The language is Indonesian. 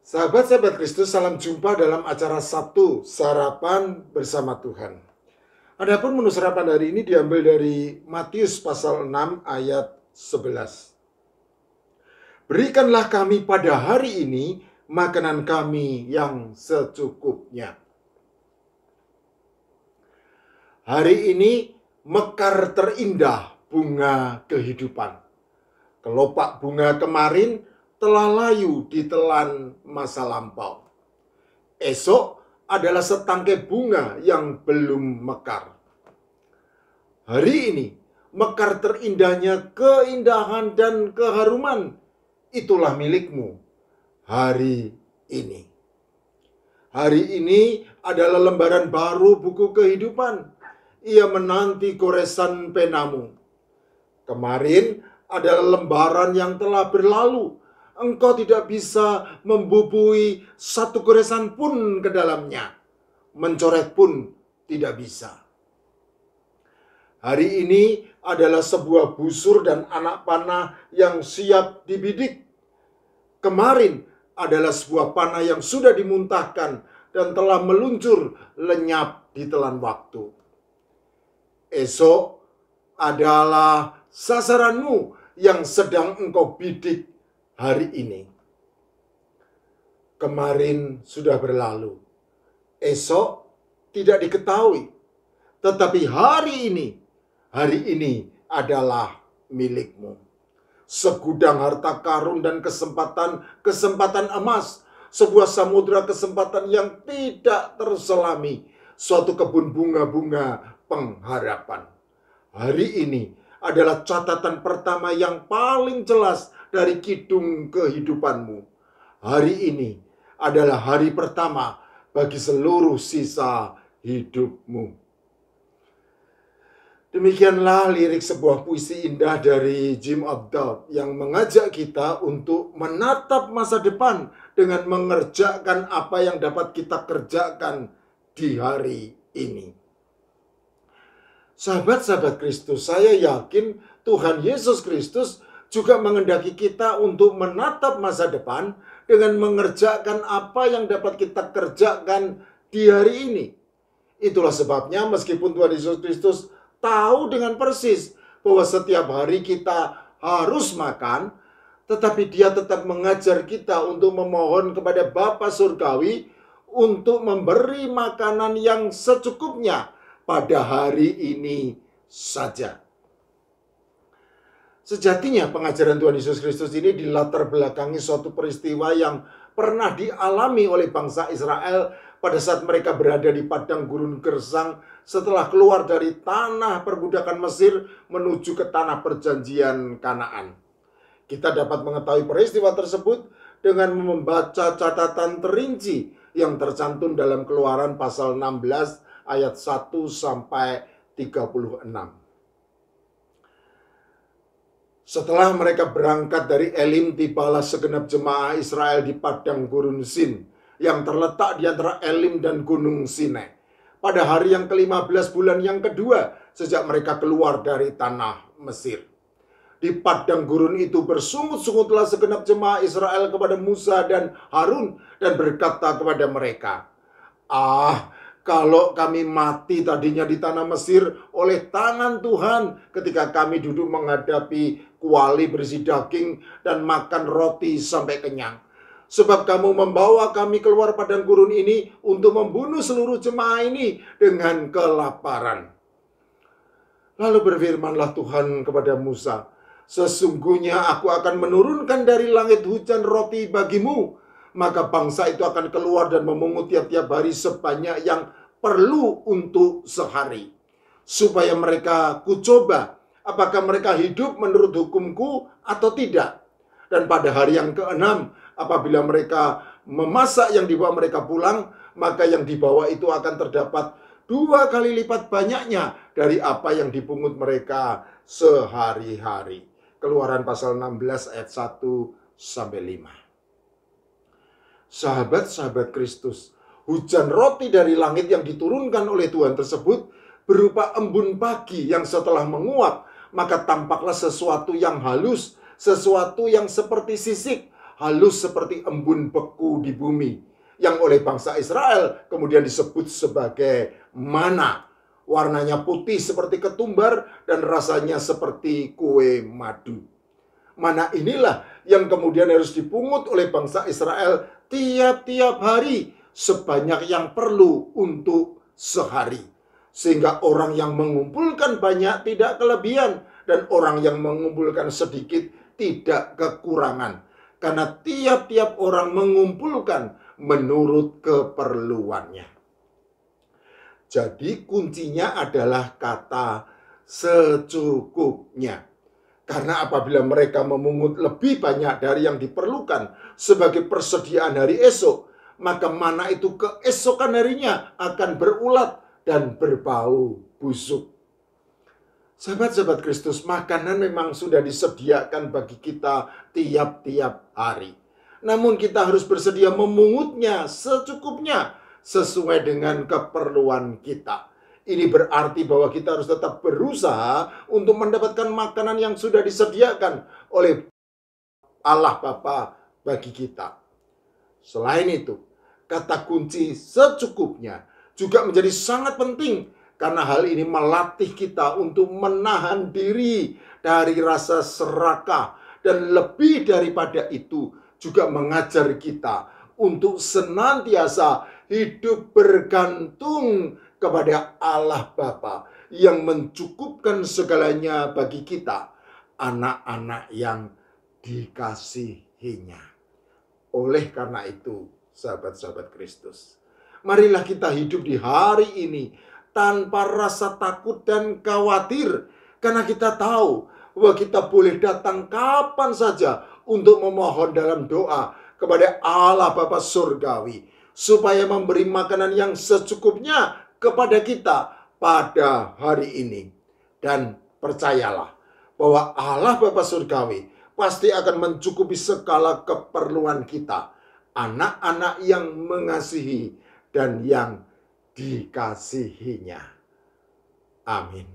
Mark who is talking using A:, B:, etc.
A: Sahabat-sahabat Kristus, salam jumpa dalam acara Sabtu, Sarapan Bersama Tuhan. Adapun menu sarapan hari ini diambil dari Matius pasal 6 ayat 11. Berikanlah kami pada hari ini makanan kami yang secukupnya. Hari ini mekar terindah bunga kehidupan. Kelopak bunga kemarin telah layu ditelan masa lampau. Esok adalah setangkai bunga yang belum mekar. Hari ini mekar terindahnya keindahan dan keharuman. Itulah milikmu hari ini. Hari ini adalah lembaran baru buku kehidupan. Ia menanti goresan penamu. Kemarin adalah lembaran yang telah berlalu. Engkau tidak bisa membubui satu goresan pun ke dalamnya. Mencoret pun tidak bisa. Hari ini adalah sebuah busur dan anak panah yang siap dibidik. Kemarin adalah sebuah panah yang sudah dimuntahkan dan telah meluncur lenyap di telan waktu. Esok adalah sasaranmu yang sedang engkau bidik hari ini. Kemarin sudah berlalu. Esok tidak diketahui. Tetapi hari ini adalah milikmu. Segudang harta karun dan kesempatan emas. Sebuah samudera kesempatan yang tidak terselami. Suatu kebun bunga-bunga pengharapan. Hari ini adalah catatan pertama yang paling jelas dari kidung kehidupanmu. Hari ini adalah hari pertama bagi seluruh sisa hidupmu. Demikianlah lirik sebuah puisi indah dari Jim Abdul yang mengajak kita untuk menatap masa depan dengan mengerjakan apa yang dapat kita kerjakan di hari ini. Sahabat-sahabat Kristus, saya yakin Tuhan Yesus Kristus juga mengendaki kita untuk menatap masa depan dengan mengerjakan apa yang dapat kita kerjakan di hari ini. Itulah sebabnya meskipun Tuhan Yesus Kristus tahu dengan persis bahwa setiap hari kita harus makan, tetapi Dia tetap mengajar kita untuk memohon kepada Bapa Surgawi untuk memberi makanan yang secukupnya pada hari ini saja. Sejatinya pengajaran Tuhan Yesus Kristus ini dilatar belakangi suatu peristiwa yang pernah dialami oleh bangsa Israel pada saat mereka berada di padang gurun gersang setelah keluar dari tanah perbudakan Mesir menuju ke tanah perjanjian Kanaan. Kita dapat mengetahui peristiwa tersebut dengan membaca catatan terinci yang tercantum dalam Keluaran pasal 16 ayat 1 sampai 36. Setelah mereka berangkat dari Elim, tibalah segenap jemaah Israel di padang gurun Sin yang terletak di antara Elim dan Gunung Sinai. Pada hari yang ke-15 bulan yang kedua sejak mereka keluar dari tanah Mesir. Di padang gurun itu bersungut-sungutlah segenap jemaah Israel kepada Musa dan Harun dan berkata kepada mereka, kalau kami mati tadinya di tanah Mesir oleh tangan Tuhan ketika kami duduk menghadapi kuali berisi daging dan makan roti sampai kenyang. Sebab kamu membawa kami keluar padang gurun ini untuk membunuh seluruh jemaah ini dengan kelaparan. Lalu berfirmanlah Tuhan kepada Musa, sesungguhnya aku akan menurunkan dari langit hujan roti bagimu. Maka bangsa itu akan keluar dan memungut tiap-tiap hari sebanyak yang perlu untuk sehari. Supaya mereka kucoba apakah mereka hidup menurut hukumku atau tidak. Dan pada hari yang ke-6 apabila mereka memasak yang dibawa mereka pulang, maka yang dibawa itu akan terdapat 2 kali lipat banyaknya dari apa yang dipungut mereka sehari-hari. Keluaran pasal 16 ayat 1 sampai 5. Sahabat-sahabat Kristus, hujan roti dari langit yang diturunkan oleh Tuhan tersebut berupa embun pagi yang setelah menguap, maka tampaklah sesuatu yang halus, sesuatu yang seperti sisik, halus seperti embun beku di bumi, yang oleh bangsa Israel kemudian disebut sebagai mana. Warnanya putih seperti ketumbar dan rasanya seperti kue madu. Mana inilah yang kemudian harus dipungut oleh bangsa Israel tiap-tiap hari sebanyak yang perlu untuk sehari. Sehingga orang yang mengumpulkan banyak tidak kelebihan dan orang yang mengumpulkan sedikit tidak kekurangan. Karena tiap-tiap orang mengumpulkan menurut keperluannya. Jadi kuncinya adalah kata secukupnya. Karena apabila mereka memungut lebih banyak dari yang diperlukan sebagai persediaan hari esok, maka mana itu keesokan harinya akan berulat dan berbau busuk. Sahabat-sahabat Kristus, makanan memang sudah disediakan bagi kita tiap-tiap hari. Namun kita harus bersedia memungutnya secukupnya sesuai dengan keperluan kita. Ini berarti bahwa kita harus tetap berusaha untuk mendapatkan makanan yang sudah disediakan oleh Allah Bapa bagi kita. Selain itu, kata kunci secukupnya juga menjadi sangat penting karena hal ini melatih kita untuk menahan diri dari rasa serakah dan lebih daripada itu juga mengajar kita untuk senantiasa hidup bergantung kepada Allah Bapa yang mencukupkan segalanya bagi kita, anak-anak yang dikasihinya. Oleh karena itu, sahabat-sahabat Kristus, marilah kita hidup di hari ini tanpa rasa takut dan khawatir, karena kita tahu bahwa kita boleh datang kapan saja untuk memohon dalam doa kepada Allah Bapa Surgawi, supaya memberi makanan yang secukupnya kepada kita pada hari ini. Dan percayalah bahwa Allah Bapa Surgawi pasti akan mencukupi segala keperluan kita, anak-anak yang mengasihi dan yang dikasihinya. Amin.